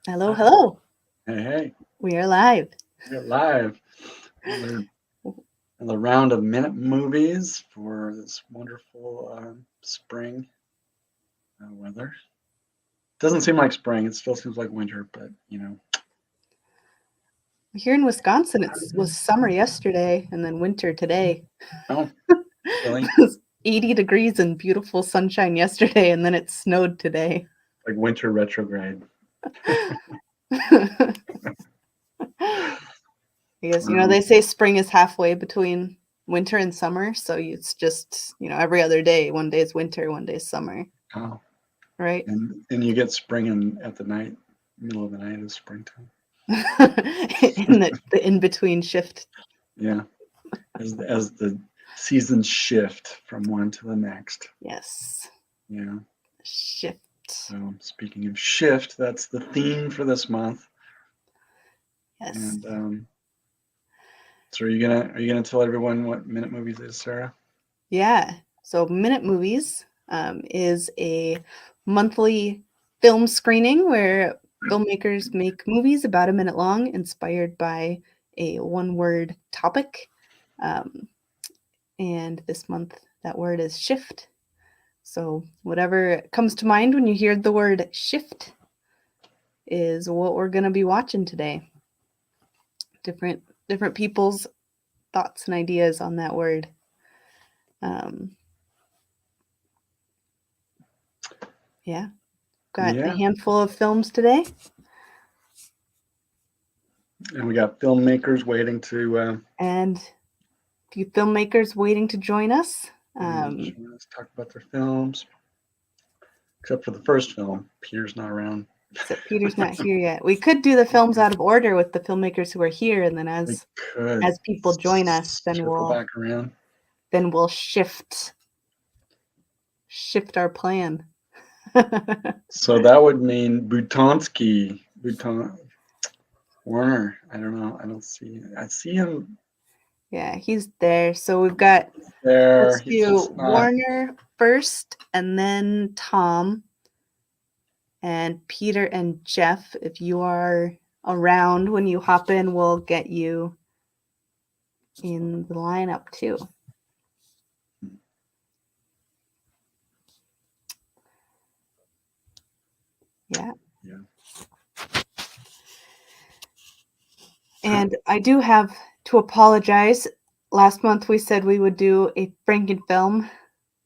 Hello, Hi. hello. Hey, We are live. we're live. Another, another round of minute movies for this wonderful spring weather. Doesn't seem like spring. It still seems like winter, but Here in Wisconsin, it was summer yesterday and then winter today. Oh, really? It was 80 degrees and beautiful sunshine yesterday, and then it snowed today. Like winter retrograde. I guess, Um, they say spring is halfway between winter and summer. So it's just, every other day. One day is winter, one day is summer, oh, right? and you get spring at the night, middle of the night is springtime. In the in-between shift. Yeah, as the seasons shift from one to the next. Yes. Yeah. Shift. So speaking of shift, that's the theme for this month. Yes. And so are you gonna tell everyone what Minute Movies is, Sarah? Yeah. So Minute Movies is a monthly film screening where filmmakers make movies about a minute long, inspired by a one-word topic. Um, and this month, that word is shift. So whatever comes to mind when you hear the word shift is what we're going to be watching today. Different different people's thoughts and ideas on that word. Um, yeah, got a Yeah, handful of films today. and we got filmmakers waiting to And a few filmmakers waiting to join us. let's talk about their films. Except for the first film, Peter's not around. Except Peter's not here yet. We could do the films out of order with the filmmakers who are here, and then We as could as people join us, then circle we'll back around. then we'll shift our plan. So that would mean Buton Warner. I don't know. I don't see. I see him Yeah, he's there. So we've got, there. let's He's do just not. Warner first, and then Tom, and Peter and Jeff. If you are around when you hop in, we'll get you in the lineup too. Yeah. Yeah. And I do have to apologize. Last month we said we would do a Franken film,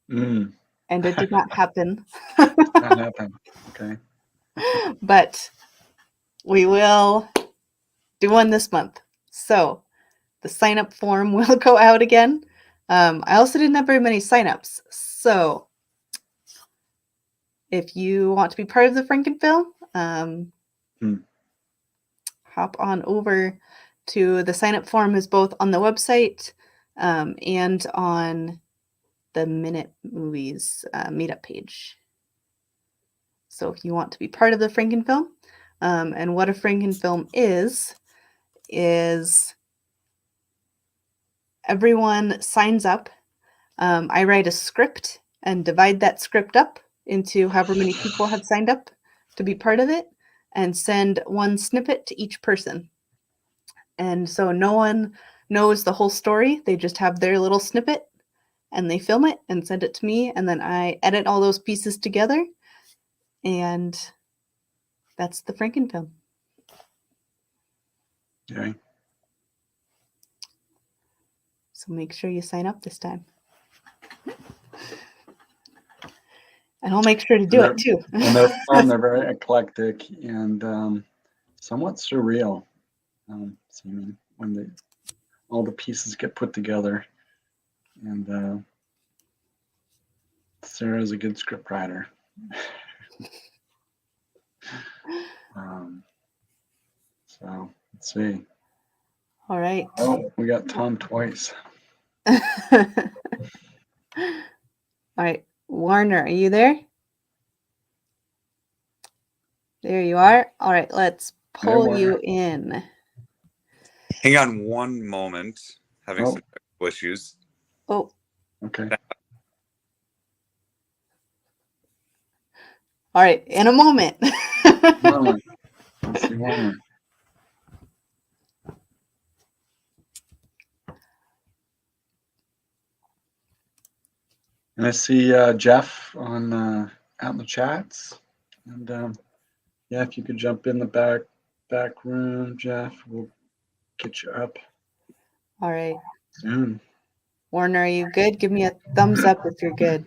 Mm, and it did not happen. not happen. Okay. But we will do one this month. So the sign up form will go out again. I also didn't have very many signups. So if you want to be part of the Franken film, Mm, hop on over to the sign up form is both on the website and on the Minute Movies meetup page. So if you want to be part of the Franken film, and what a Franken film is everyone signs up. I write a script and divide that script up into however many people have signed up to be part of it, and send one snippet to each person. And so no one knows the whole story. They just have their little snippet and they film it and send it to me. And then I edit all those pieces together. And that's the Franken film. okay. So make sure you sign up this time. And I'll make sure to And do it they're too. and they're fun. They're very eclectic and somewhat surreal. Seeming when all the pieces get put together. And Sarah's a good script writer. Um, so let's see. All right. Oh, we got Tom twice. All right. Warner, are you there? There you are. All right. Let's There pull were. you in. Hang on one moment. Having Oh, some technical issues. Oh, okay. all right. In a moment. Moment. Let's see Warner. And I see Jeff on out in the chats. And yeah, if you could jump in the back room, Jeff, we'll get you up All right. soon. Warner, are you good? Give me a thumbs up if you're good.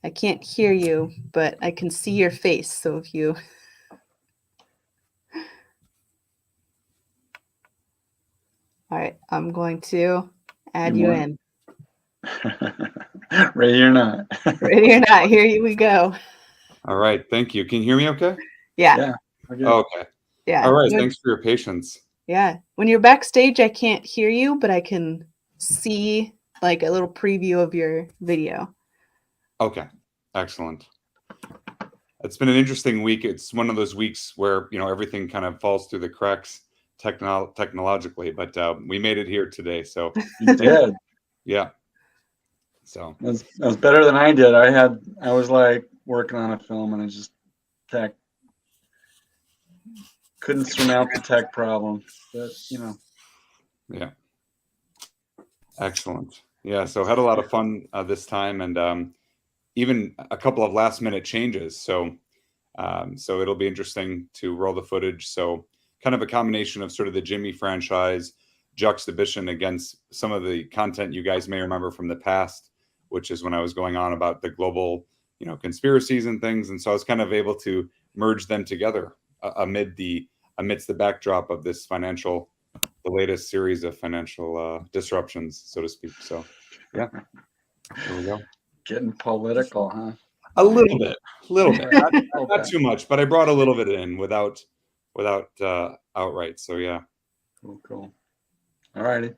I can't hear you, but I can see your face. So if you... All right, I'm going to add you in. Ready or not. Ready or not, here we go. All right. Thank you. Can you hear me okay? Yeah. Yeah. Okay. Okay. Yeah. All right. Thanks for your patience. Yeah. When you're backstage, I can't hear you, but I can see like a little preview of your video. Okay. Excellent. It's been an interesting week. It's one of those weeks where, everything kind of falls through the cracks technologically, but we made it here today. So You did. yeah. So that was better than I did. I was like working on a film and I just couldn't surmount the tech problem. But yeah. Excellent. Yeah. So had a lot of fun this time, and even a couple of last minute changes. So it'll be interesting to roll the footage. So kind of a combination of sort of the Jimmy franchise juxtaposition against some of the content you guys may remember from the past, which is when I was going on about the global, conspiracies and things. And so I was kind of able to merge them together amidst the backdrop of this the latest series of financial disruptions, so to speak. So yeah, there we go. Getting political, huh? A little bit, not too much, but I brought a little bit in without outright. So yeah. Cool. All righty.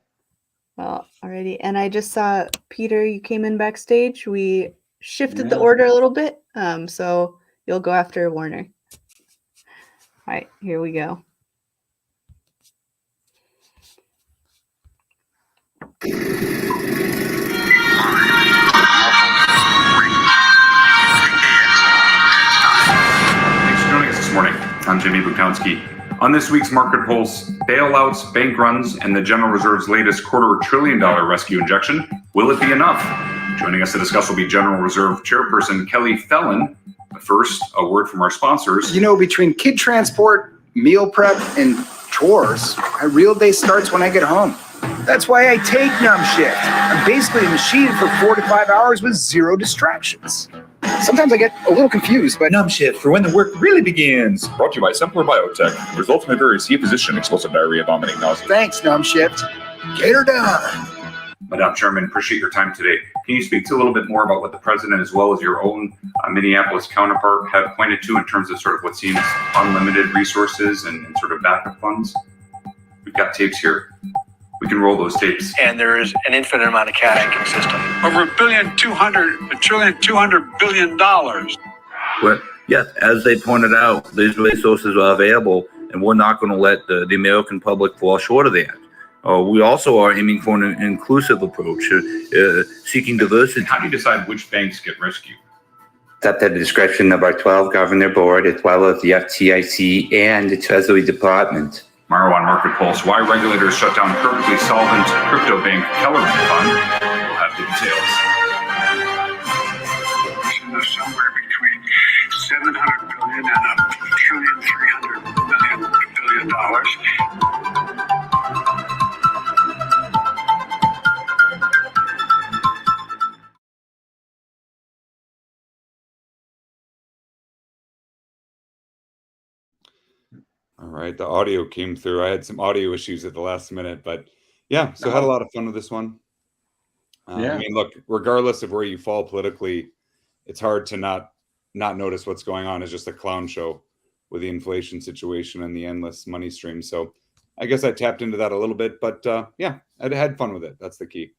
Well, alrighty. And I just saw Peter, you came in backstage. We shifted the order a little bit. So you'll go after Warner. All right, here we go. I'm Jimmy Bukowski. On this week's Market Pulse, bailouts, bank runs, and the General Reserve's latest $250 billion rescue injection. Will it be enough? Joining us to discuss will be General Reserve Chairperson Kelly Fallon. But first, a word from our sponsors. Between kid transport, meal prep, and chores, my real day starts when I get home. That's why I take Numb Shift. I'm basically a machine for 4 to 5 hours with zero distractions. Sometimes I get a little confused, but Numb Shift for when the work really begins. Brought to you by Simpler Biotech. Results may vary. See a physician. Explosive diarrhea, vomiting, nausea. Thanks, Numb Shift. Get her done. Madam Chairman, appreciate your time today. Can you speak to a little bit more about what the president, as well as your own Minneapolis counterpart, have pointed to in terms of sort of what seems unlimited resources and sort of backup funds? We've got tapes here. We can roll those tapes. And there is an infinite amount of cash in the system. Over $1.2 billion. Well, yes, as they pointed out, these resources are available, and we're not going to let the American public fall short of that. We also are aiming for an inclusive approach, seeking diversity. How do you decide which banks get rescued? It's at the discretion of our 12-governor board, as well as the FDIC and the Treasury Department. Tomorrow on Market Pulse, why regulators shut down perfectly solvent crypto bank Kellerman Fund. We'll have the details. Somewhere between $700 billion and $1.3 trillion. All right, the audio came through. I had some audio issues at the last minute, but yeah, so had a lot of fun with this one. I mean, look, regardless of where you fall politically, it's hard to not notice what's going on. It's just a clown show with the inflation situation and the endless money stream. So I guess I tapped into that a little bit, but yeah, I had fun with it. That's the key.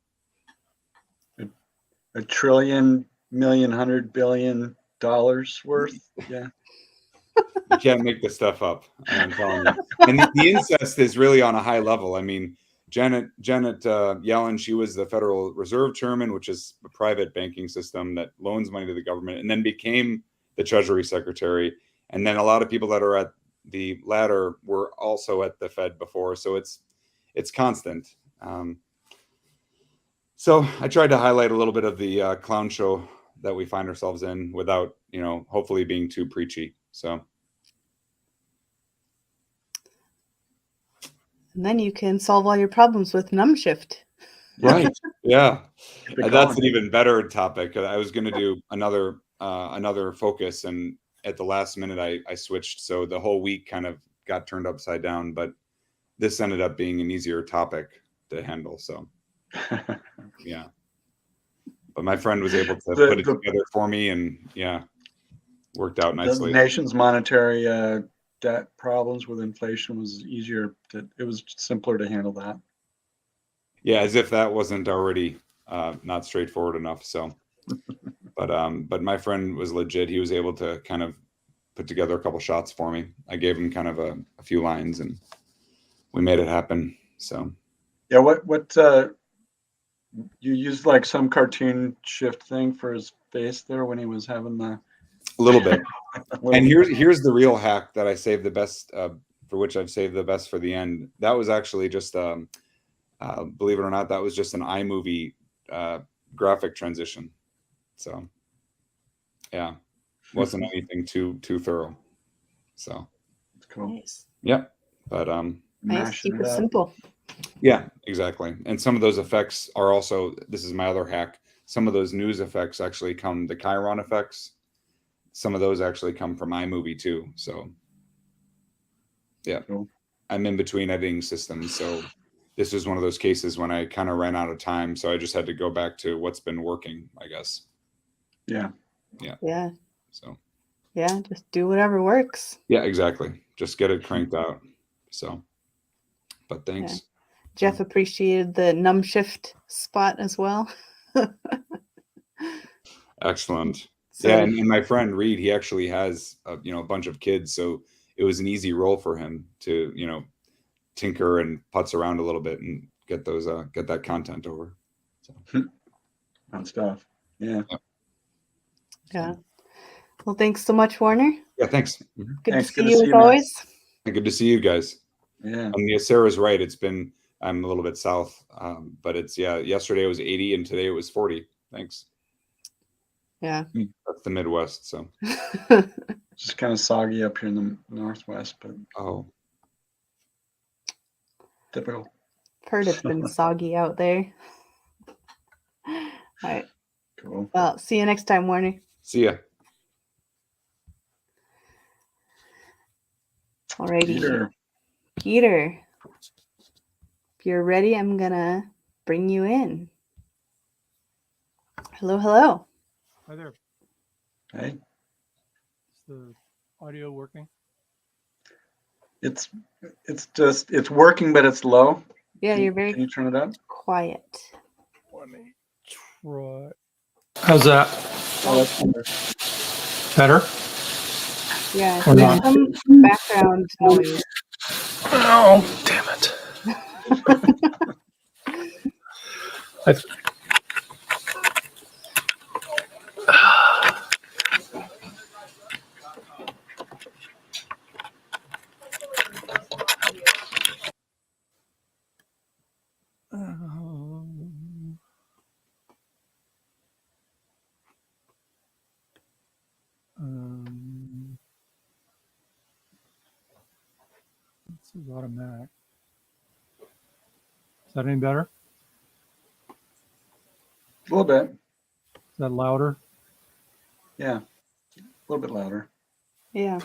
$1 trillion, million, $100 billion worth. Yeah. You can't make this stuff up. I'm telling you. And the incest is really on a high level. I mean, Janet Yellen, she was the Federal Reserve Chairman, which is a private banking system that loans money to the government, and then became the Treasury Secretary. And then a lot of people that are at the latter were also at the Fed before, so it's constant. So I tried to highlight a little bit of the clown show that we find ourselves in without, hopefully being too preachy. So. And then you can solve all your problems with NumShift. Right. Yeah. Keep it And that's going. an even better topic. I was going to do another focus, and at the last minute I switched. So the whole week kind of got turned upside down, but this ended up being an easier topic to handle. So yeah. But my friend was able to put it together for me, and yeah, worked out The nicely. nation's monetary debt problems with inflation was easier. It was simpler to handle that. Yeah, as if that wasn't already not straightforward enough. So, but my friend was legit. He was able to kind of put together a couple shots for me. I gave him kind of a few lines, and we made it happen. So, Yeah, what you used like some cartoon shift thing for his face there when he was having the a little bit. And little- here's the real hack that I saved the best for which I've saved the best for the end. That was actually just believe it or not, that was just an iMovie graphic transition. So yeah, wasn't anything too thorough. So It's cool. Nice. yeah, but Nice. Mashing Keep it it up. simple. yeah, exactly. And some of those effects are also, this is my other hack, some of those news effects actually come, the Chiron effects, some of those actually come from iMovie too. So yeah, Cool. I'm in between editing systems. So this was one of those cases when I kind of ran out of time. So I just had to go back to what's been working, I guess. Yeah. Yeah. So Yeah. Just do whatever works. yeah, exactly. Just get it cranked out. So, but thanks. Jeff appreciated the NumShift spot as well. Excellent. So, Yeah, and my friend Reed, he actually has a bunch of kids, so it was an easy role for him to tinker and putz around a little bit and get that content over. So Fun stuff. Yeah. yeah. Well, thanks so much, Warner. yeah, thanks. Mhm. Good Thanks. to Good see to you see as you, man. always. And good to see you guys. Yeah. Yeah, Sarah's right. I'm a little bit south, but yesterday it was 80 and today it was 40. Thanks. Yeah. That's the Midwest. So Just kind of soggy up here in the Northwest, but typical. Heard it's been soggy out there. All right. Cool. Well, see you next time, Warner. see ya. Alrighty. Peter, if you're ready, I'm gonna bring you in. Hello, hello. Hi there. Hey, Is the audio working? it's working, but it's low. Yeah, you're Can very you turn it up? quiet. Let me try. How's that? Oh, that's better. Better? Yeah, Or there's not? some background noise. Oh, damn it. This is automatic. Is that any better? A little bit. Is that louder? Yeah. A little bit louder. Yeah,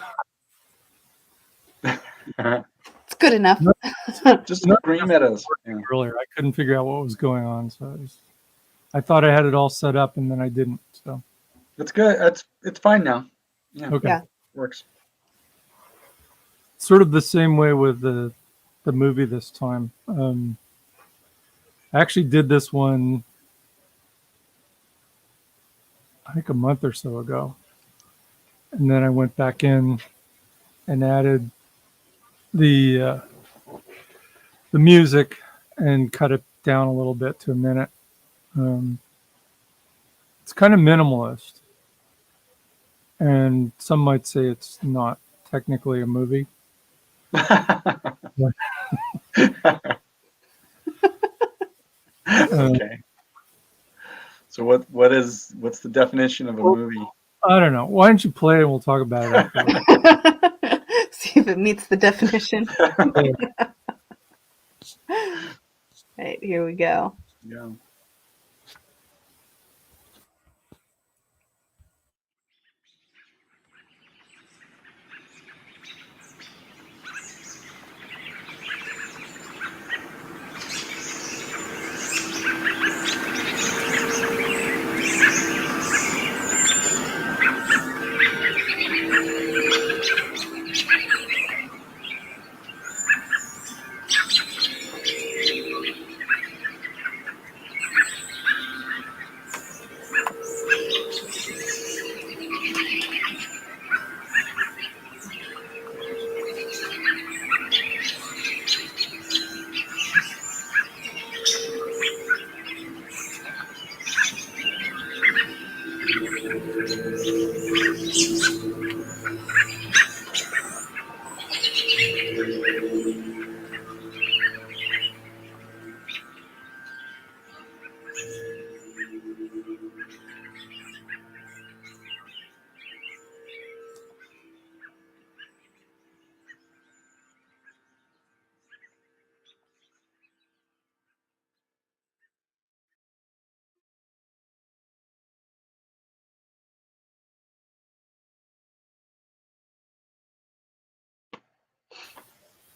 it's good enough. Just scream at us. Yeah. Earlier, I couldn't figure out what was going on, so I thought I had it all set up, and then I didn't. So It's good. It's fine now. Yeah. okay. Yeah. Works. Sort of the same way with the movie this time. I actually did this one, I think, a month or so ago, and then I went back in and added the music and cut it down a little bit to a minute. It's kind of minimalist. and some might say it's not technically a movie. Okay. So what's the definition of a movie? I don't know. Why don't you play it and we'll talk about it afterwards? See if it meets the definition. Right, here we go. Yeah.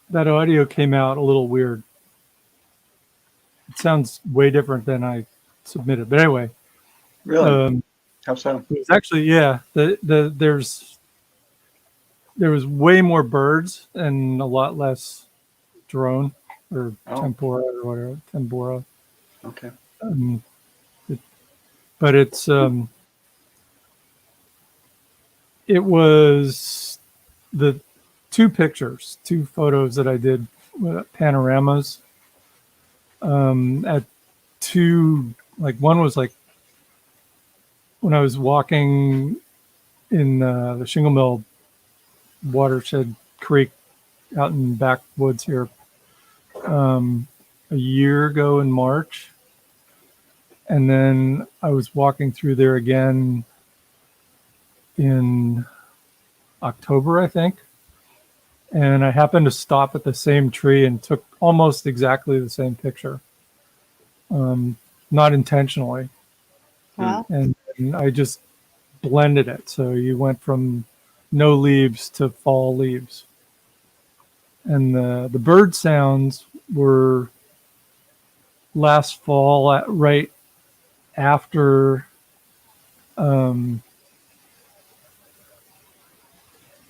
That audio came out a little weird. It sounds way different than I submitted. But anyway, Really? How so? it was actually, yeah. There was way more birds and a lot less drone or tempora or whatever, tempora. Okay. But it's it was the two photos that I did, panoramas, at two, like one was like when I was walking in the Shingle Mill watershed creek out in backwoods here a year ago in March. And then I was walking through there again in October, I think. And I happened to stop at the same tree and took almost exactly the same picture. Not intentionally. Wow. And I just blended it. So you went from no leaves to fall leaves. And the bird sounds were last fall, right after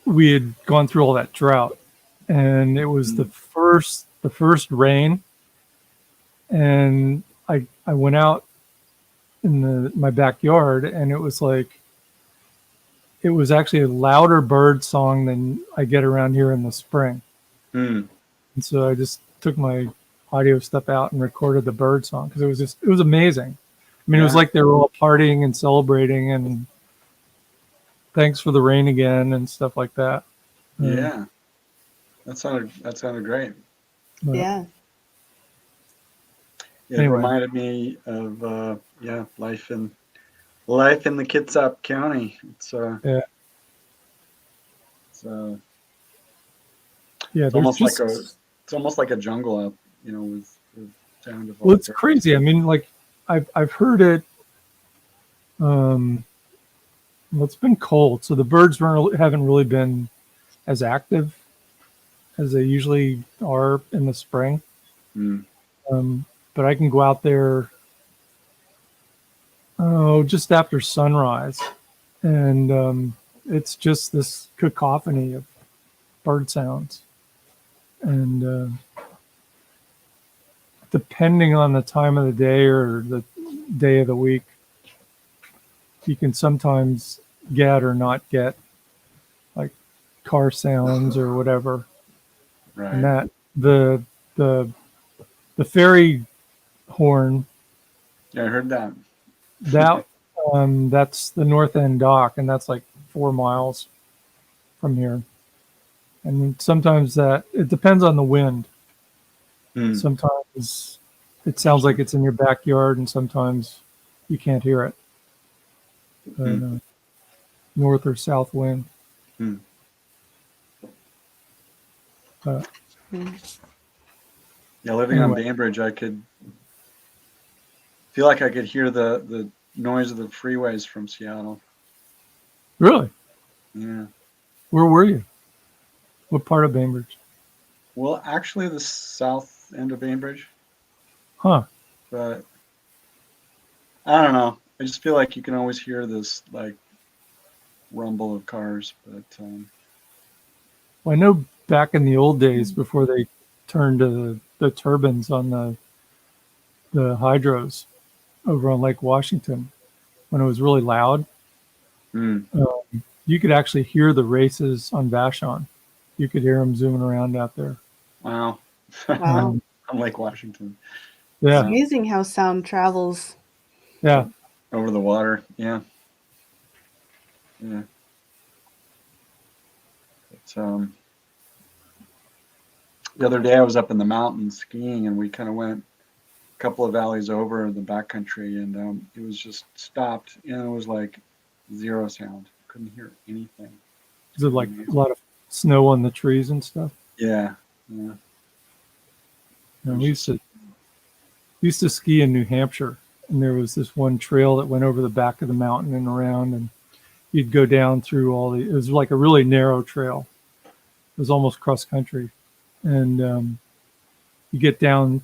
we had gone through all that drought, and it was the first rain, and I went out in my backyard, and it was actually a louder bird song than I get around here in the spring. And so I just took my audio stuff out and recorded the bird song because it was amazing. I mean, it was like they were all partying and celebrating and thanks for the rain again and stuff like that. Yeah. That sounded great. Yeah. It Anyway. reminded me of life in the Kitsap County. It's almost like a jungle out, with sound of. Well, it's crazy. I mean, like I've heard it. Well, it's been cold, so the birds haven't really been as active as they usually are in the spring. But I can go out there, just after sunrise, and it's just this cacophony of bird sounds. And depending on the time of the day or the day of the week, you can sometimes get or not get like car sounds or whatever. Right. And that the ferry horn. Yeah, I heard that. That's the North End dock, and that's like 4 miles from here. And sometimes it depends on the wind. Sometimes it sounds like it's in your backyard, and sometimes you can't hear it. North or south wind. Yeah, living on Bainbridge, I could feel like I could hear the noise of the freeways from Seattle. Really? Yeah. Where were you? What part of Bainbridge? Well, actually, the south end of Bainbridge. Huh. But I don't know. I just feel like you can always hear this like rumble of cars. But Well, I know back in the old days before they turned the turbines on the hydros over on Lake Washington, when it was really loud, you could actually hear the races on Vashon. You could hear them zooming around out there. Wow. Wow. On Lake Washington. Yeah. It's amazing how sound travels. Yeah. Over the water. Yeah. Yeah. It's, the other day I was up in the mountains skiing, and we kind of went a couple of valleys over in the backcountry, and it was just stopped, and it was like zero sound. Couldn't hear anything. Is it like a lot of snow on the trees and stuff? Yeah. Yeah. And we used to ski in New Hampshire, and there was this one trail that went over the back of the mountain and around, and you'd go down through it was like a really narrow trail. It was almost cross country. And you get down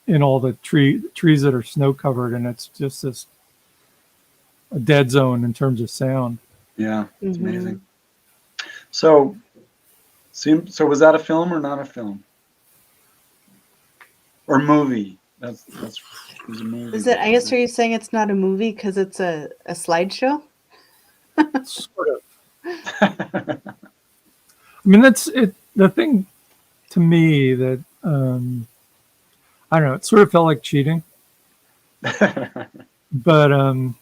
in all the trees that are snow covered, and it's just a dead zone in terms of sound. Yeah, it's amazing. So was that a film or not a film? Or movie? That's it was a movie. Is it? I guess are you saying it's not a movie because it's a slideshow? Sort of. I mean, that's it. The thing to me that I don't know. It sort of felt like cheating, but I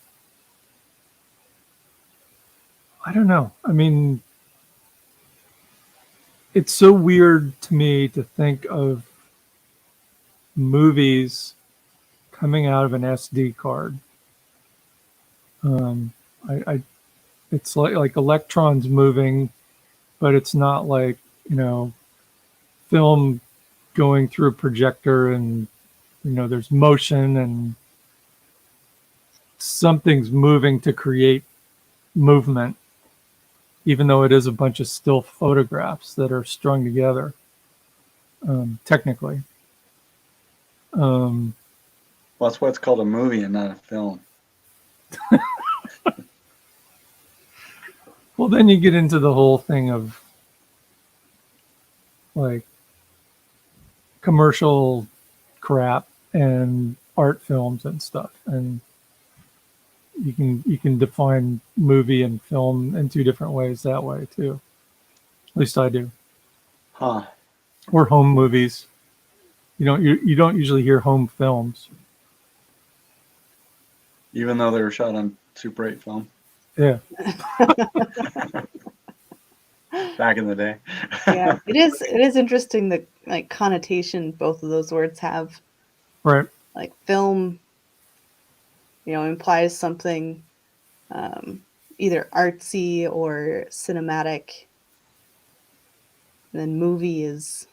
don't know. I mean, it's so weird to me to think of movies coming out of an SD card. It's like electrons moving, but it's not like, film going through a projector and, there's motion and something's moving to create movement, even though it is a bunch of still photographs that are strung together, technically. Well, that's why it's called a movie and not a film. Well, then you get into the whole thing of like commercial crap and art films and stuff, and you can define movie and film in two different ways that way too. At least I do. Huh. Or home movies. You don't usually hear home films, even though they were shot on Super 8 film. Yeah. Back in the day. Yeah, it is interesting the like connotation both of those words have. Right. Like film, implies something either artsy or cinematic. And then movie is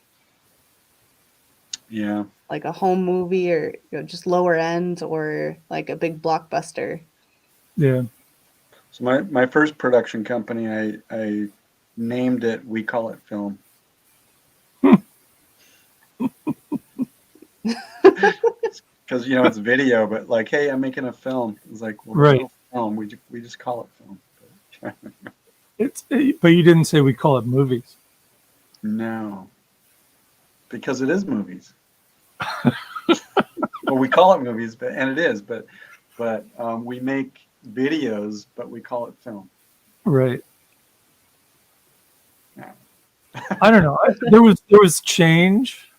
like a home movie or just lower end or like a big blockbuster. Yeah. So my first production company, I named it We Call It Film. Because it's video, but like, hey, I'm making a film. It's like, well, right. No film. We just call it film. But you didn't say we call it movies. No, because it is movies. Well, we call it movies, but it is, but we make videos, but we call it film. Right. Yeah. I don't know. There was change,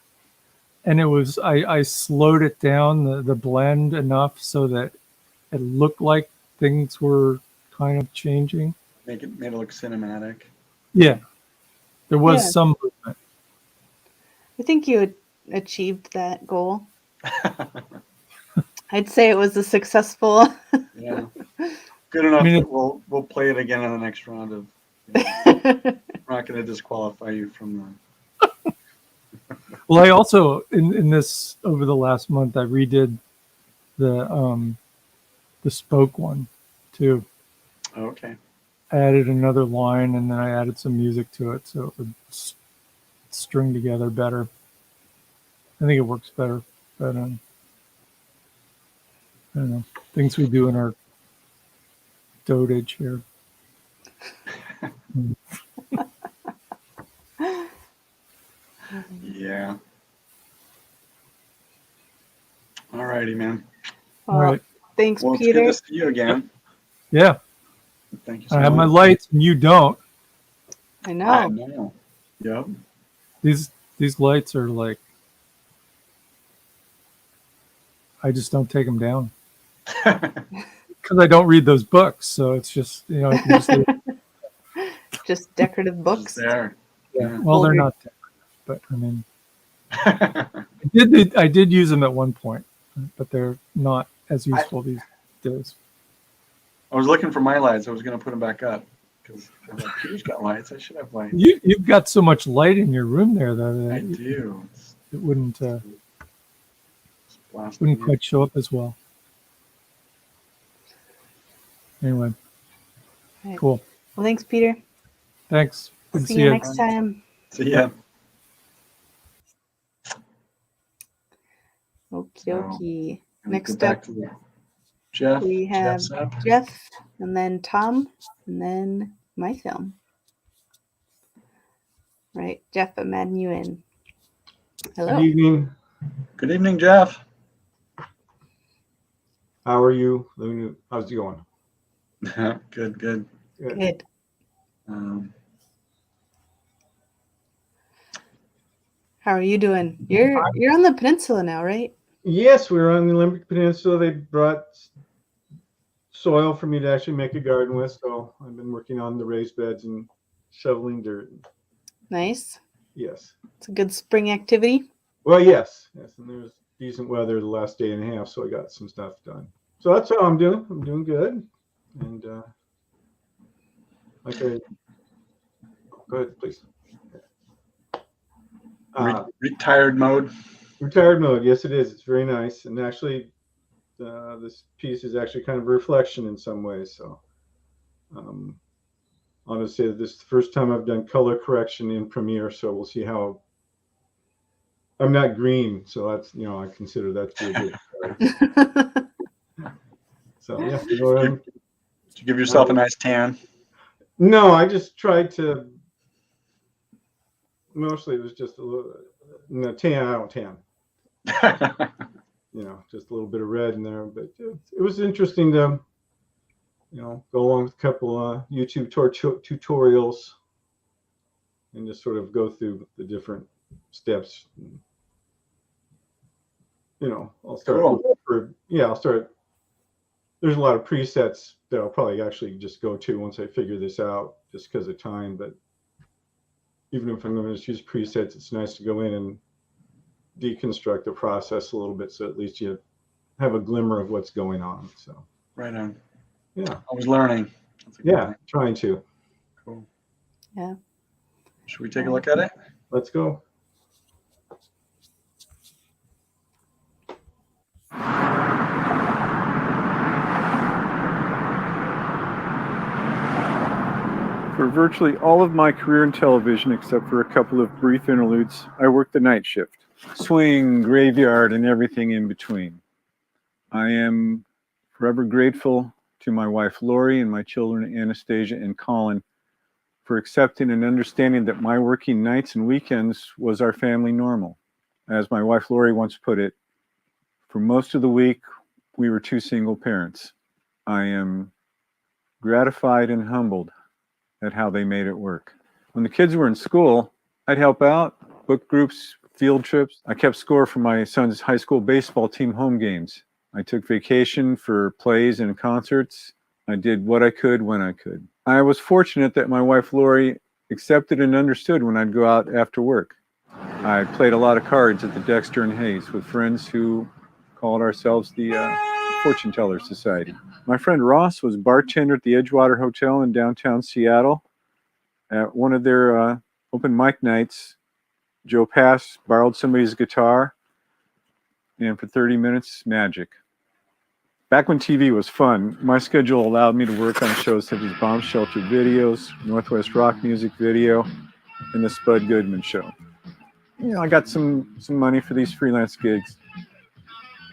and it was I slowed it down the blend enough so that it looked like things were kind of changing. made it look cinematic. Yeah, there was Yeah. some movement. I think you achieved that goal. I'd say it was a successful. Yeah, good enough mean, that we'll play it again in the next round of. We're not going to disqualify you from Well, I also in this over the last month I redid the spoke one too. Okay. I added another line and then I added some music to it so it would string together better. I think it works better, but I don't know, things we do in our dotage here. Yeah. All righty, man. Well, All right. thanks, Well, it's Peter. good to see you again. Yeah, Thank you so I much. have my lights and you don't. I I know. know. Yep. These lights are like, I just don't take them down because I don't read those books. So it's just, I can just leave. Just decorative Just books. there. Yeah. Well, they're Older. not decorative, but I mean, I did use them at one point, but they're not as useful these days. I was looking for my lights. I was going to put them back up because Peter's got lights. I should have lights. You've got so much light in your room there though that I do. it wouldn't It's wouldn't quite show up as well. Anyway, Right. cool. Well, thanks, Peter. Thanks. Good to See see you you. next time. See ya. Okie So, dokie. Go Next back up, to Jeff. we have Jeff's up. Jeff, and then Tom, and then my film. Right, Jeff, I'm adding you in. Hello. Good evening. Good evening, Jeff. How are you? How's it going? Good, good. Good. How are you doing? You're on the peninsula now, right? Yes, we were on the Olympic Peninsula. They brought soil for me to actually make a garden with, so I've been working on the raised beds and shoveling dirt. Nice. Yes. It's a good spring activity. Well, yes, and there's decent weather the last day and a half, so I got some stuff done. So that's how I'm doing. I'm doing good, and go ahead, please. Retired mode. Retired mode, yes, it is. It's very nice, and actually, this piece is actually kind of a reflection in some ways. So, I'll just say that this is the first time I've done color correction in Premiere, so we'll see how. I'm not green, so that's I consider that to be a good start. So yeah, Did you give yourself a nice tan? No, I just tried to. Mostly, it was just a little. No, tan. I don't tan. Just a little bit of red in there, but it was interesting to, go along with a couple YouTube tutorials and just sort of go through the different steps. I'll start. Cool. I'll start. There's a lot of presets that I'll probably actually just go to once I figure this out, just because of time. But even if I'm going to just use presets, it's nice to go in and deconstruct the process a little bit, so at least you have a glimmer of what's going on. So right on. Yeah, I was learning. Yeah, trying to. Cool. Yeah. Should we take a look at it? Let's go. For virtually all of my career in television, except for a couple of brief interludes, I worked the night shift, swing, graveyard, and everything in between. I am forever grateful to my wife, Lori, and my children, Anastasia and Colin, for accepting and understanding that my working nights and weekends was our family normal. As my wife, Lori, once put it, for most of the week, we were two single parents. I am gratified and humbled at how they made it work. When the kids were in school, I'd help out, book groups, field trips. I kept score for my son's high school baseball team home games. I took vacation for plays and concerts. I did what I could when I could. I was fortunate that my wife Lori accepted and understood when I'd go out after work. I played a lot of cards at the Dexter and Hayes with friends who called ourselves the Fortune Teller Society. My friend Ross was bartender at the Edgewater Hotel in downtown Seattle. At one of their open mic nights, Joe Pass borrowed somebody's guitar, and for 30 minutes, magic. Back when TV was fun, my schedule allowed me to work on shows such as Bomb Shelter Videos, Northwest Rock Music Video, and The Spud Goodman Show. You know, I got some money for these freelance gigs,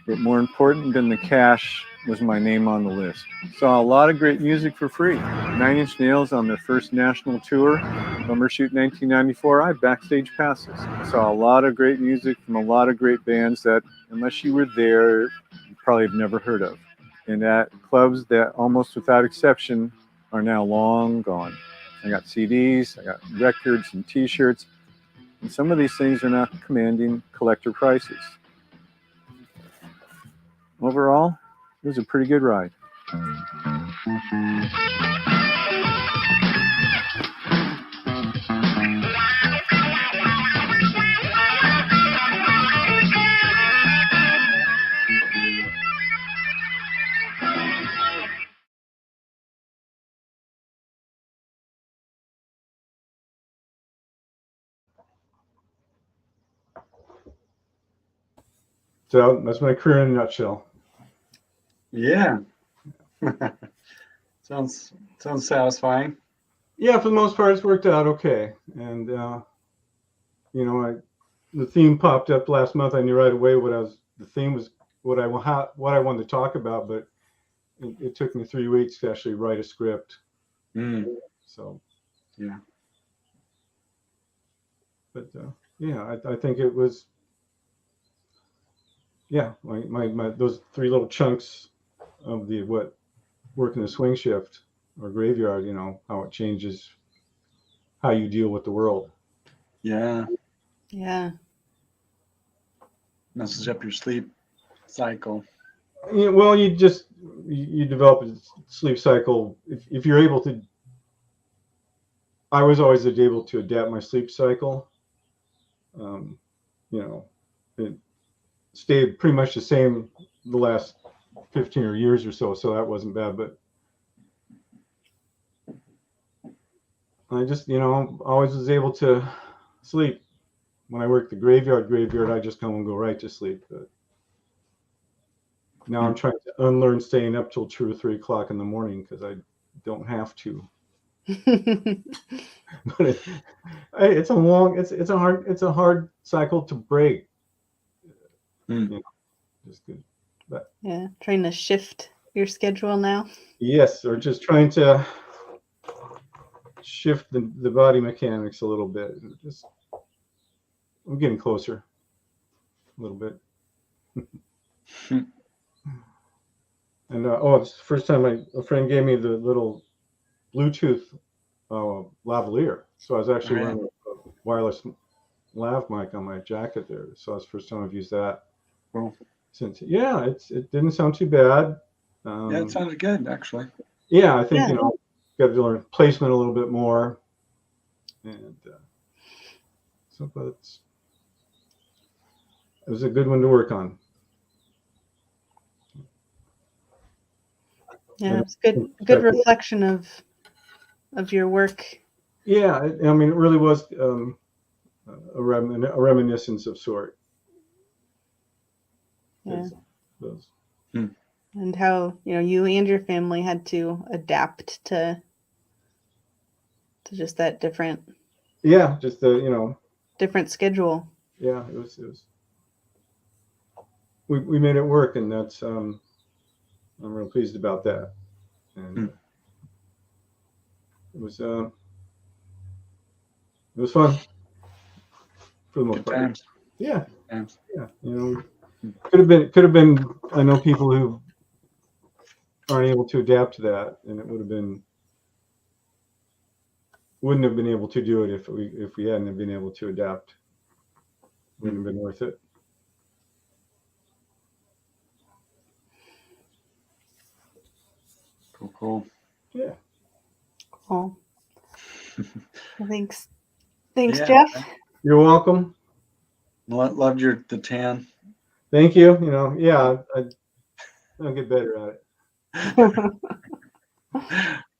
but more important than the cash was my name on the list. Saw a lot of great music for free. Nine Inch Nails on their first national tour, Bumbershoot 1994, I had backstage passes. Saw a lot of great music from a lot of great bands that, unless you were there, you probably have never heard of. And at clubs that almost without exception are now long gone. I got CDs, I got records and t-shirts, and some of these things are now commanding collector prices. Overall, it was a pretty good ride. So that's my career in a nutshell. Yeah. sounds satisfying. Yeah, for the most part, it's worked out okay. And you know, the theme popped up last month. I knew right away the theme was what I wanted to talk about, but it took me 3 weeks to actually write a script. So yeah. But yeah, I think it was. Yeah, my those 3 little chunks of the working the swing shift or graveyard, you know, how it changes how you deal with the world. Yeah. Yeah. Messes up your sleep cycle. Yeah, well, you develop a sleep cycle if you're able to. I was always able to adapt my sleep cycle. You know, it stayed pretty much the same the last 15 years or so that wasn't bad. But I just, you know, always was able to sleep. When I worked the graveyard, I just come and go right to sleep. But now I'm trying to unlearn staying up till 2 or 3 o'clock in the morning because I don't have to. But it's a hard cycle to break. You know, just good. But yeah, trying to shift your schedule now. Yes, or just trying to shift the body mechanics a little bit. I'm getting closer a little bit. And it's the first time a friend gave me the little Bluetooth lavalier. So I was actually wearing a wireless lav mic on my jacket there. So it's the first time I've used that. Well, since it didn't sound too bad. Yeah, it sounded good actually. Yeah, I think you know, got to learn placement a little bit more, and so but it was a good one to work on. Yeah, it's good reflection of your work. Yeah, I mean, it really was a reminiscence of sort. Yeah. And how, you know, you and your family had to adapt to just that different. Yeah, just the, you know, different schedule. Yeah, it was. We made it work, and that's I'm real pleased about that. And it was fun for the most part. Times. Yeah. Times. Yeah. You know, could have been. I know people who aren't able to adapt to that, and it wouldn't have been able to do it if we hadn't been able to adapt. Wouldn't have been worth it. Cool. Yeah. Oh, thanks. Thanks, Yeah. Jeff. You're welcome. Loved the tan. Thank you. You know, yeah, I'll get better at it.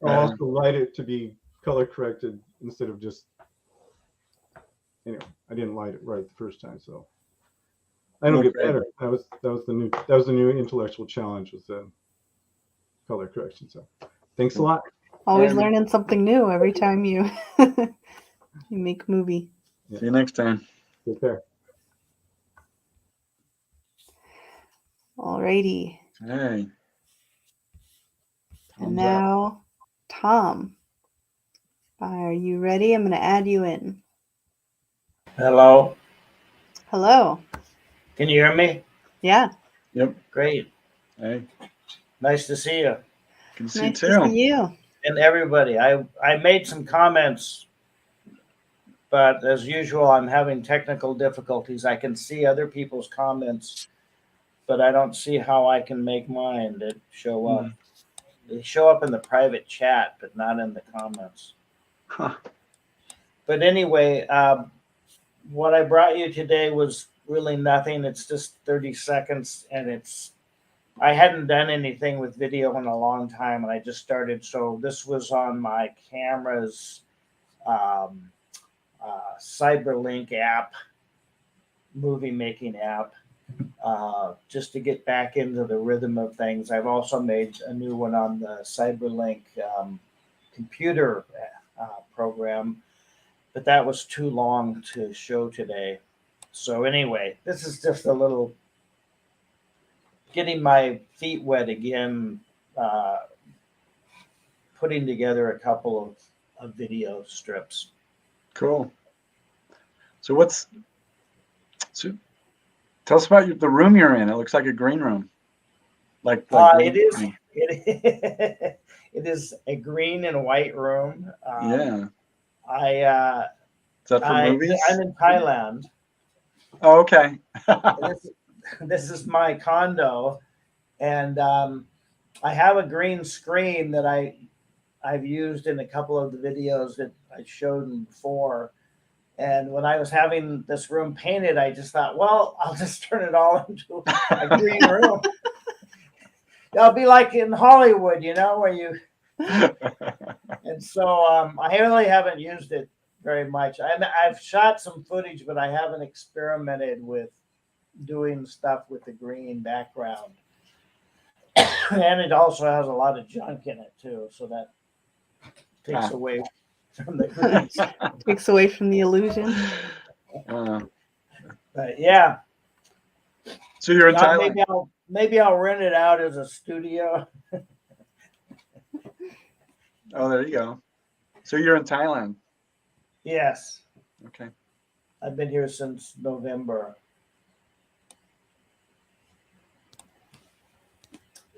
I'll also light it to be color corrected instead of just. Anyway, I didn't light it right the first time, so I don't get better. That was the new intellectual challenge, was the color correction. So, thanks a lot. Always learning something new every time you you make a movie. See you next time. Take care. Alrighty. Hey. And now, Tom. Are you ready? I'm going to add you in. Hello. Hello. Can you hear me? Yeah. Yep. Great. Hey. Nice to see you. Can see Nice you to too. see you. And everybody. I made some comments, but as usual, I'm having technical difficulties. I can see other people's comments, but I don't see how I can make mine to show up. They show up in the private chat, but not in the comments. Huh. But anyway, what I brought you today was really nothing. It's just 30 seconds, and I hadn't done anything with video in a long time, and I just started. So this was on my camera's Cyberlink app, movie making app, just to get back into the rhythm of things. I've also made a new one on the Cyberlink computer program, but that was too long to show today. So anyway, this is just a little getting my feet wet again, putting together a couple of video strips. Cool. So tell us about the room you're in. It looks like a green room. It is. It is a green and white room. Yeah. Is that for movies? I'm in Thailand. Oh, okay. This is my condo, and I have a green screen that I've used in a couple of the videos that I showed before. And when I was having this room painted, I just thought, well, I'll just turn it all into a green room. It'll be like in Hollywood, where you. And so I really haven't used it very much. I've shot some footage, but I haven't experimented with doing stuff with the green background. And it also has a lot of junk in it too, so that takes away from the green. Takes away from the illusion. But yeah. So you're in Thailand. Maybe I'll rent it out as a studio. Oh, there you go. So you're in Thailand. Yes. Okay. I've been here since November.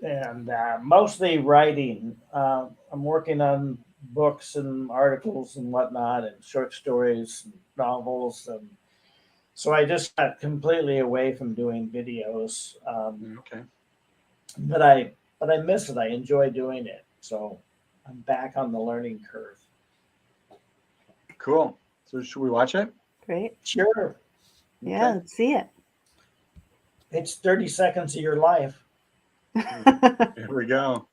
And mostly writing. I'm working on books and articles and whatnot, and short stories, and novels, and so I just got completely away from doing videos. Okay. But I miss it. I enjoy doing it. So I'm back on the learning curve. Cool. So should we watch it? Great. Sure. Yeah, let's see it. It's 30 seconds of your life. Here we go.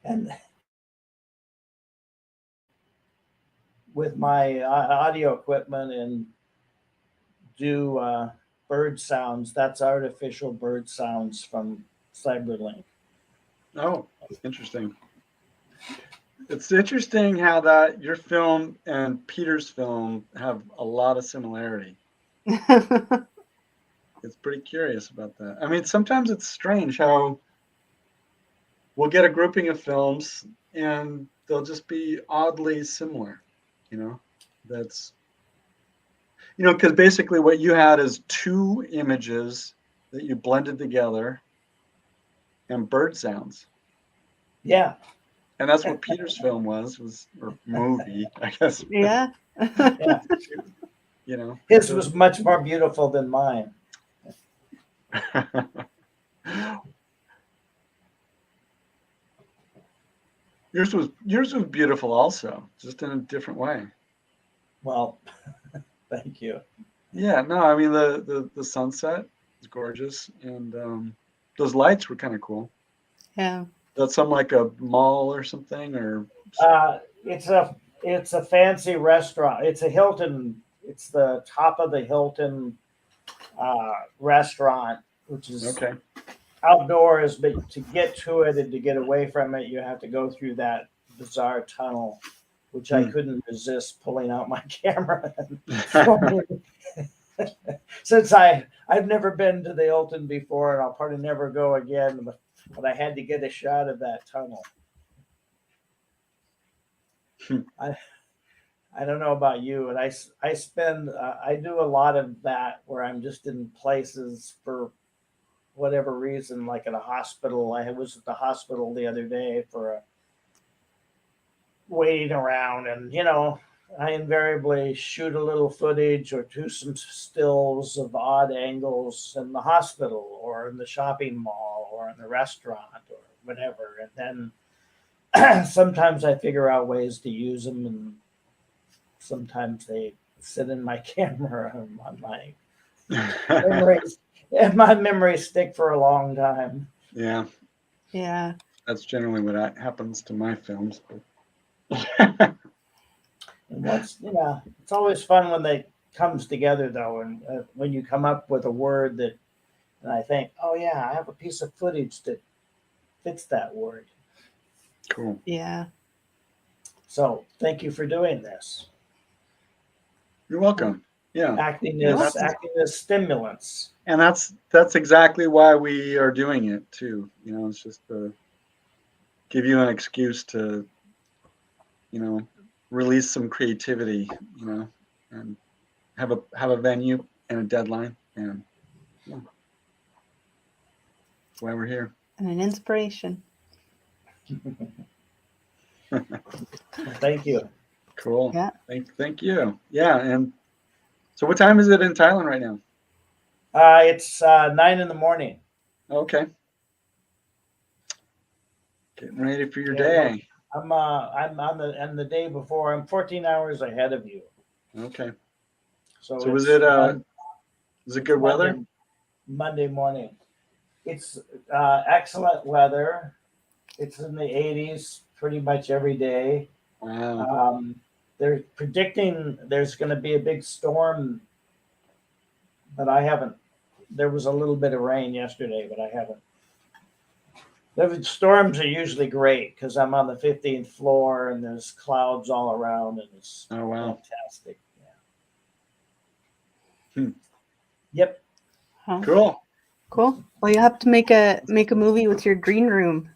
And with my audio equipment and do bird sounds. That's artificial bird sounds from Cyberlink. Oh, interesting. It's interesting how your film and Peter's film have a lot of similarity. it's pretty curious about that. I mean, sometimes it's strange how we'll get a grouping of films and they'll just be oddly similar, you know, that's, you know, because basically what you had is two images that you blended together and bird sounds. Yeah. And that's what Peter's film was or movie, I guess. Yeah. Yeah. You know, His was much more beautiful than mine. Yours was beautiful also, just in a different way. Well, thank you. Yeah, no, I mean the sunset is gorgeous, and those lights were kind of cool. Yeah. That's some like a mall or something, or It's a fancy restaurant. It's a Hilton. It's the top of the Hilton restaurant, which is okay. outdoors, but to get to it and to get away from it, you have to go through that bizarre tunnel, which I couldn't resist pulling out my camera. Since I've never been to the Hilton before, and I'll probably never go again, but I had to get a shot of that tunnel. I don't know about you, and I spend I do a lot of that where I'm just in places for whatever reason, like at a hospital. I was at the hospital the other day for waiting around, and you know, I invariably shoot a little footage or do some stills of odd angles in the hospital or in the shopping mall or in the restaurant or whatever, and then sometimes I figure out ways to use them, and sometimes they sit in my camera on my memories. And my memories stick for a long time. Yeah. Yeah. That's generally what happens to my films. And once, you know, it's always fun when they comes together though, and when you come up with a word that, and I think, oh yeah, I have a piece of footage that fits that word. Cool. Yeah. So thank you for doing this. You're welcome. Yeah. Acting as stimulants. And that's exactly why we are doing it too. You know, it's just to give you an excuse to, you know, release some creativity, you know, and have a venue and a deadline, and yeah, that's why we're here. And an inspiration. Thank you. Cool. Yeah. Thank you. Yeah. And so what time is it in Thailand right now? It's 9 a.m. Okay. Getting ready for your day. I'm on the day before. I'm 14 hours ahead of you. Okay. So was it good weather? Monday morning. It's excellent weather. It's in the 80s pretty much every day. Wow. They're predicting there's going to be a big storm, but I haven't. There was a little bit of rain yesterday, but I haven't. The storms are usually great because I'm on the 15th floor and there's clouds all around, and it's fantastic. Yeah. Yep. Huh. Cool. Cool. Well, you have to make a movie with your green room.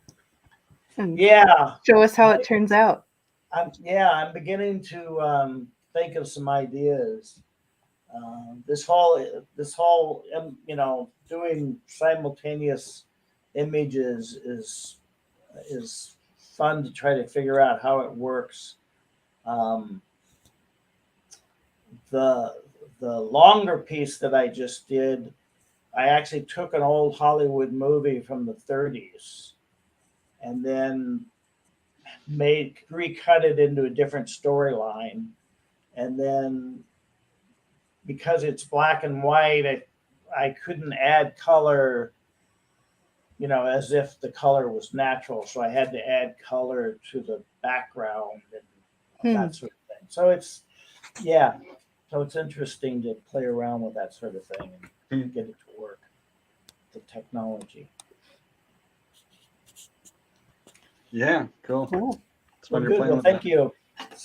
And yeah. Show us how it turns out. I'm beginning to think of some ideas. This whole you know, doing simultaneous images is fun to try to figure out how it works. The longer piece that I just did, I actually took an old Hollywood movie from the 30s and then recut it into a different storyline. And then because it's black and white, I couldn't add color, you know, as if the color was natural. So I had to add color to the background and that sort of thing. So it's interesting to play around with that sort of thing and get it to work, the technology. Yeah, cool. It's fun to play with. Thank you.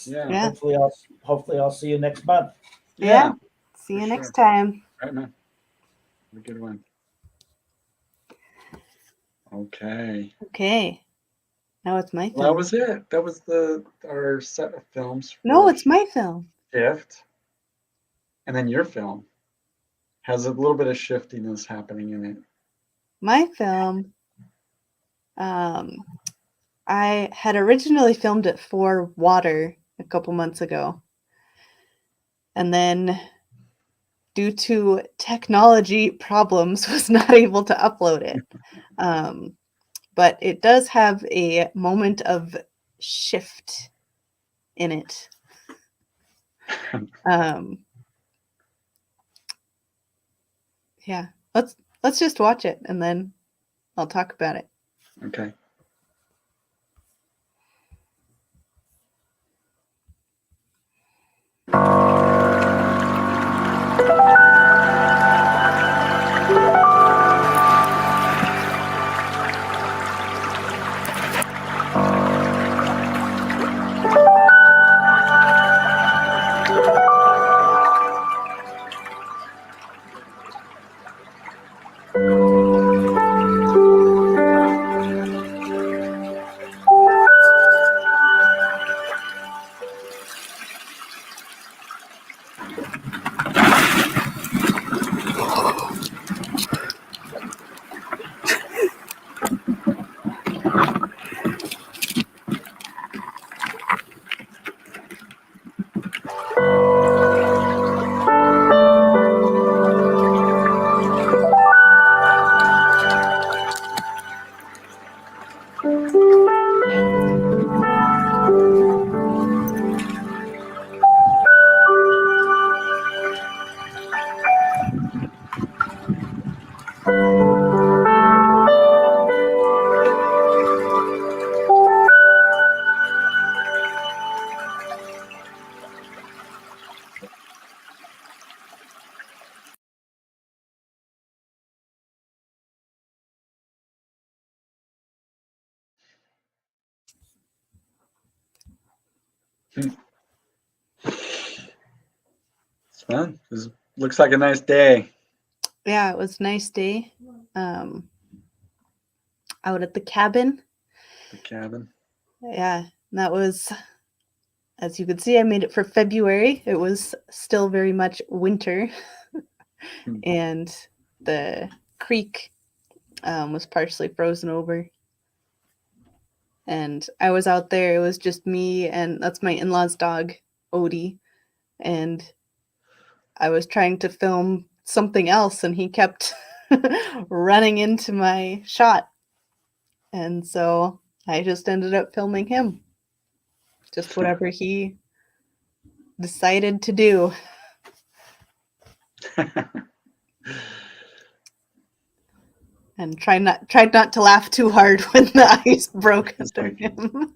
Yeah. Hopefully I'll see you next month. Yeah. See you next time. Right, man. A good one. Okay. Okay. Now it's my film. Well, that was it. That was our set of films. No, it's my film. Shift. And then your film has a little bit of shiftiness happening in it. My film, I had originally filmed it for Water a couple months ago. And then due to technology problems, was not able to upload it. But it does have a moment of shift in it. Yeah, let's just watch it and then I'll talk about it. Okay. It's fun. Looks like a nice day. Yeah, it was a nice day. Out at the cabin. The cabin. Yeah, that was, as you could see, I made it for February. It was still very much winter. And the creek was partially frozen over. And I was out there. It was just me, and that's my in-laws' dog, Odie. And I was trying to film something else, and he kept running into my shot. And so I just ended up filming him. Just whatever he decided to do. And tried not to laugh too hard when the ice broke under him.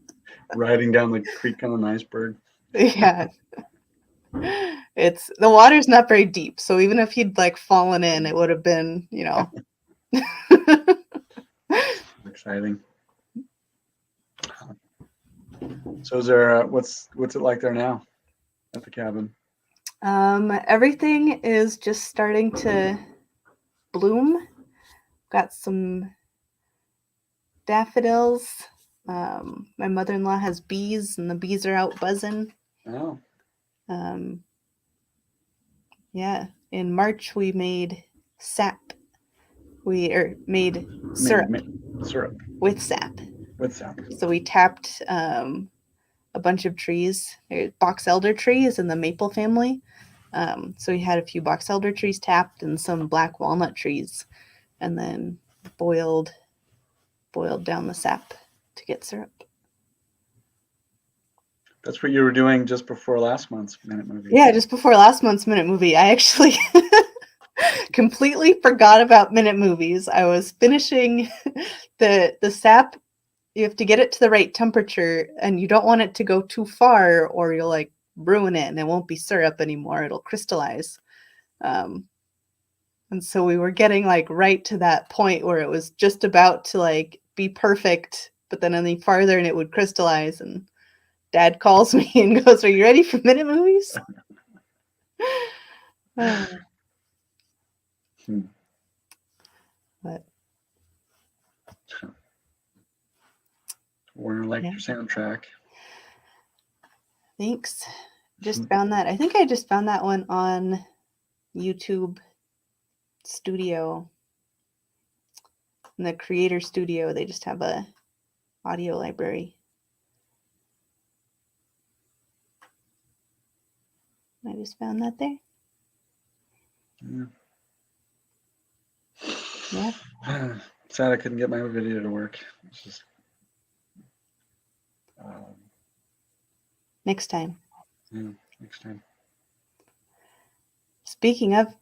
Riding down the creek on an iceberg. Yeah. The water's not very deep, so even if he'd like fallen in, it would have been, Exciting. So is there what's it like there now at the cabin? Everything is just starting to bloom. Got some daffodils. My mother-in-law has bees, and the bees are out buzzing. Oh. Yeah. In March we made sap. Made syrup. Syrup. With sap. With sap. So we tapped a bunch of trees. There's box elder trees in the maple family. So we had a few box elder trees tapped and some black walnut trees, and then boiled down the sap to get syrup. That's what you were doing just before last month's Minute Movie. Yeah, just before last month's Minute Movie. I actually completely forgot about Minute Movies. I was finishing the sap. You have to get it to the right temperature, and you don't want it to go too far or you'll like ruin it and it won't be syrup anymore. It'll crystallize. And so we were getting like right to that point where it was just about to like be perfect, but then any farther and it would crystallize. And Dad calls me and goes, "Are you ready for Minute Movies?" Warner liked Yeah. your soundtrack. Thanks. Just found that. I think I just found that one on YouTube Studio. In the Creator Studio, they just have a audio library. I just found that there. Yeah. Sad I couldn't get my video to work. It's just Next time. yeah, next time. Speaking of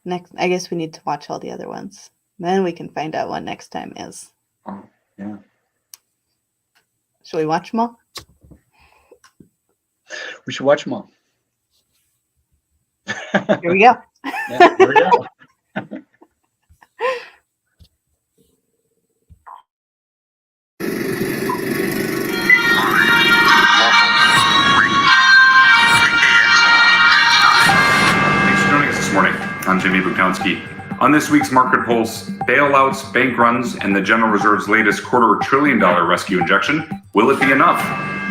next, I guess we need to watch all the other ones. Then we can find out what next time is. Oh, yeah. Shall we watch them all? We should watch them all. Here we go. Yeah, here we go. Thanks for joining us this morning. I'm Jimmy Buktowski. On this week's Market Pulse, bailouts, bank runs, and the General Reserve's latest $250 billion rescue injection. Will it be enough?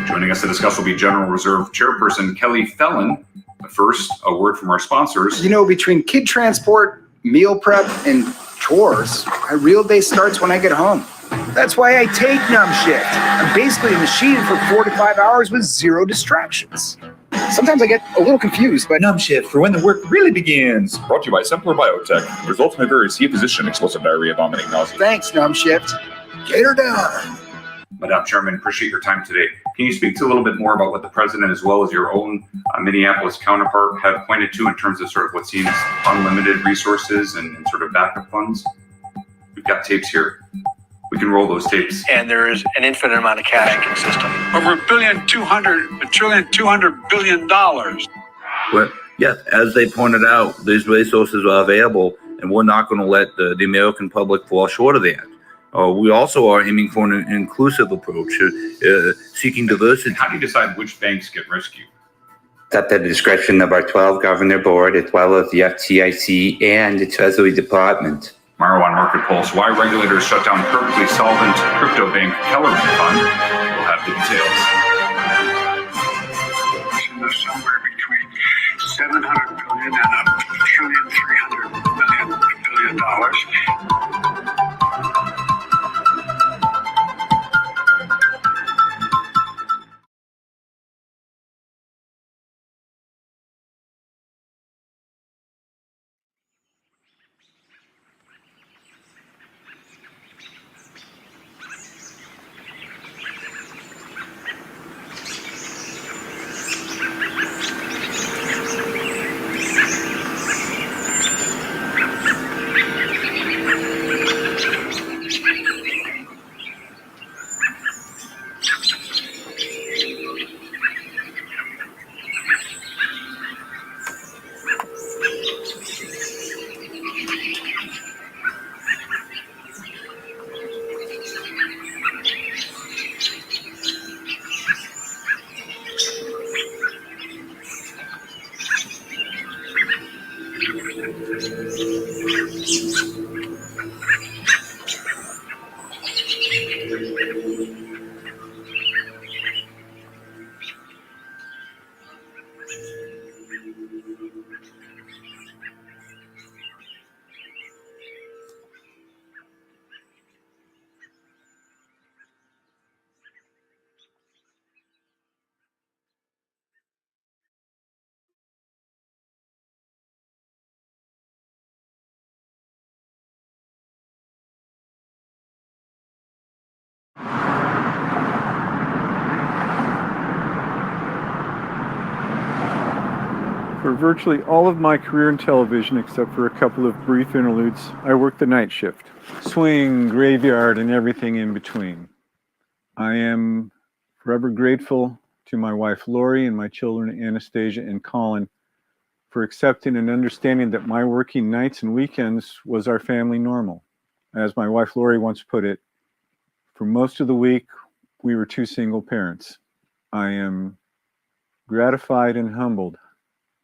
Joining us to discuss will be General Reserve Chairperson Kelly Fellon. But first, a word from our sponsors. You know, between kid transport, meal prep, and chores, my real day starts when I get home. That's why I take numb shift. I'm basically a machine for 4 to 5 hours with zero distractions. Sometimes I get a little confused, but Numb shift for when the work really begins. Brought to you by Simpler Biotech. Results may vary. See a physician. Explosive diarrhea, vomiting, nausea. thanks, numb shift. Get her done. Madam Chairman, appreciate your time today. Can you speak to a little bit more about what the president, as well as your own Minneapolis counterpart, have pointed to in terms of sort of what seems unlimited resources and sort of backup funds? We've got tapes here. We can roll those tapes. And there is an infinite amount of cash consistent. Over $1.2 billion. But yes, as they pointed out, these resources are available, and we're not going to let the American public fall short of that. We also are aiming for an inclusive approach, seeking diversity. How do you decide which banks get rescued? It's at the discretion of our 12 governor board, as well as the FDIC and the Treasury Department. Tomorrow on Market Pulse, why regulators shut down perfectly solvent crypto bank Kellerman Fund. We'll have the details. Somewhere between 700 billion and $1.3 billion. For virtually all of my career in television, except for a couple of brief interludes, I worked the night shift. Swing, graveyard, and everything in between. I am forever grateful to my wife Lori and my children Anastasia and Colin for accepting and understanding that my working nights and weekends was our family normal. As my wife Lori once put it, for most of the week, we were two single parents. I am gratified and humbled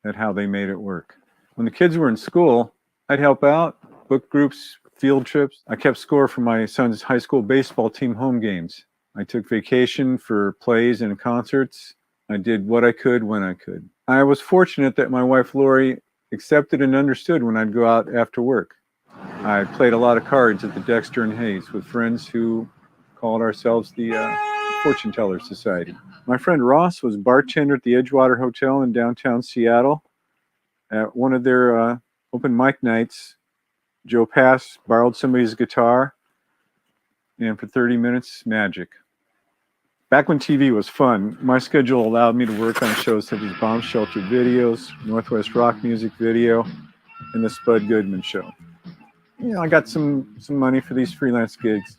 at how they made it work. When the kids were in school, I'd help out, book groups, field trips. I kept score for my son's high school baseball team home games. I took vacation for plays and concerts. I did what I could when I could. I was fortunate that my wife Lori accepted and understood when I'd go out after work. I played a lot of cards at the Dexter and Hayes with friends who called ourselves the Fortune Teller Society. My friend Ross was bartender at the Edgewater Hotel in downtown Seattle. At one of their open mic nights, Joe Pass borrowed somebody's guitar, and for 30 minutes, magic. Back when TV was fun, my schedule allowed me to work on shows such as Bomb Shelter Videos, Northwest Rock Music Video, and The Spud Goodman Show. You know, I got some money for these freelance gigs,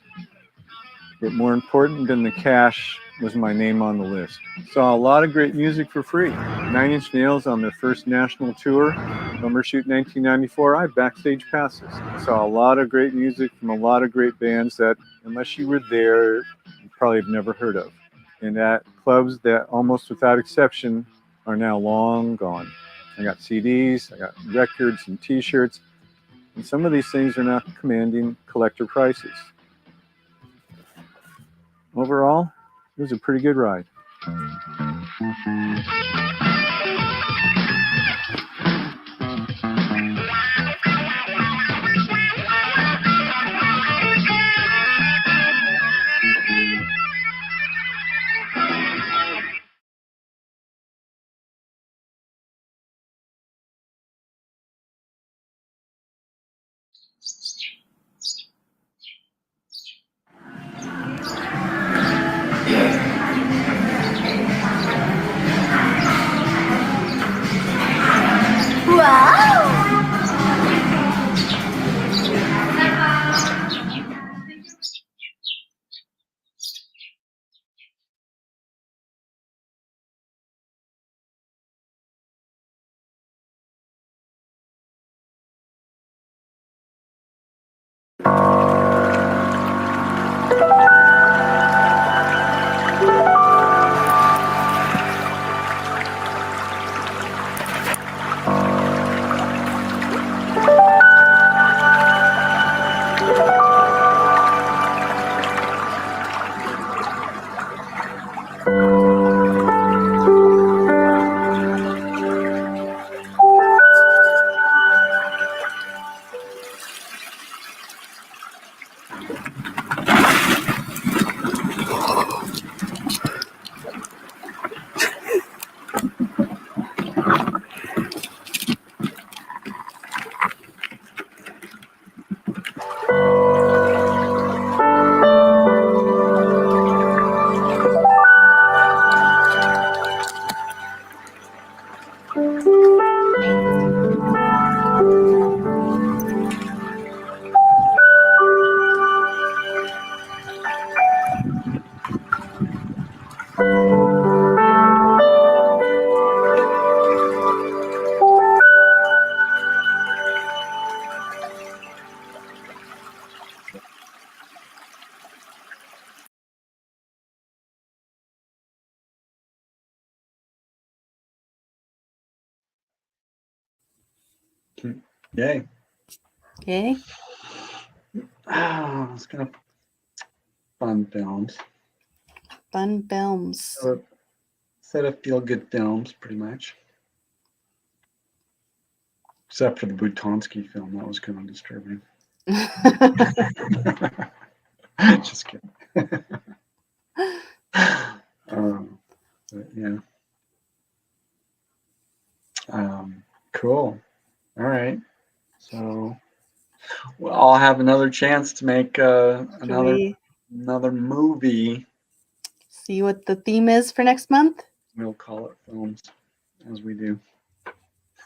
but more important than the cash was my name on the list. Saw a lot of great music for free. 9 Inch Nails on their first national tour, Bumbershoot 1994, I had backstage passes. Saw a lot of great music from a lot of great bands that, unless you were there, you probably have never heard of. And at clubs that almost without exception are now long gone. I got CDs, I got records and t-shirts, and some of these things are now commanding collector prices. Overall, it was a pretty good ride. Yay. Okay. It's kind of fun films. Fun films. Set of feel-good films, pretty much. Except for the Butonsky film, that was kind of disturbing. Just kidding. But yeah. Cool. All right. So we'll all have another chance to make another movie. See what the theme is for next month? We'll call it films, as we do.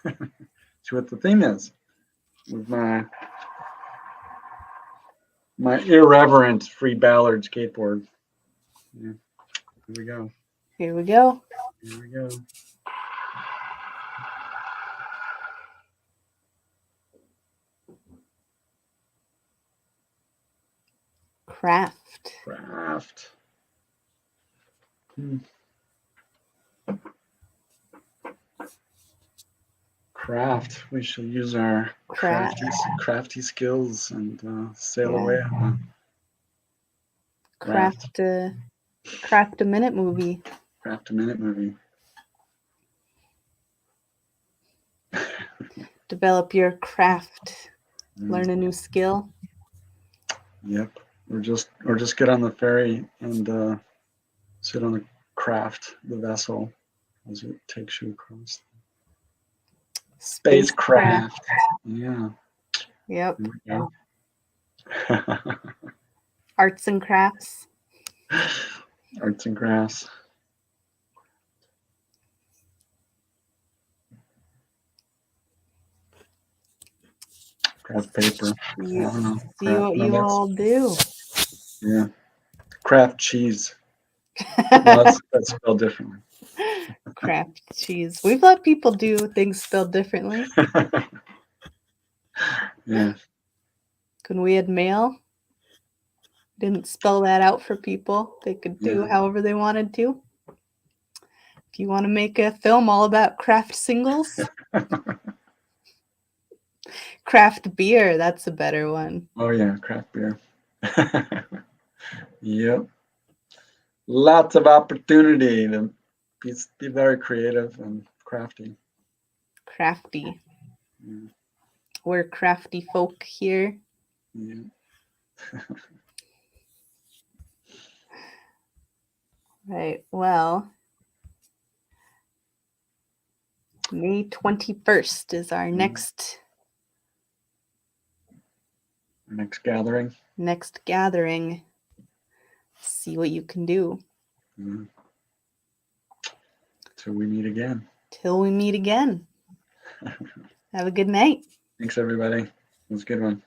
See what the theme is with my irreverent Free Ballard skateboard. Yeah. Here we go. Here we go. Here we go. Craft. Craft. Craft. We shall use our crafty skills and sail away on craft Craft a minute movie. Craft a minute movie. Develop your craft. Learn a new skill. Yep. Or just get on the ferry and sit on the craft, the vessel, as it takes you across. Spacecraft. Yeah. Yep. Yeah. Arts and crafts. Arts and crafts. Craft paper. See what Craft you nuggets. all do. Yeah. Craft cheese. No, that's spelled differently. Craft cheese. We've let people do things spelled differently. Yeah. When we had mail, didn't spell that out for people. They could do however they wanted to. If you want to make a film all about craft singles, craft beer, that's a better one. Oh yeah, craft beer. Yep. Lots of opportunity to be very creative and crafty. Crafty. Yeah. We're crafty folk here. Yeah. Right. Well, May 21st is our next gathering. Next gathering. See what you can do. Mm-hmm. Till we meet again. Till we meet again. Have a good night. Thanks, everybody. It was a good one.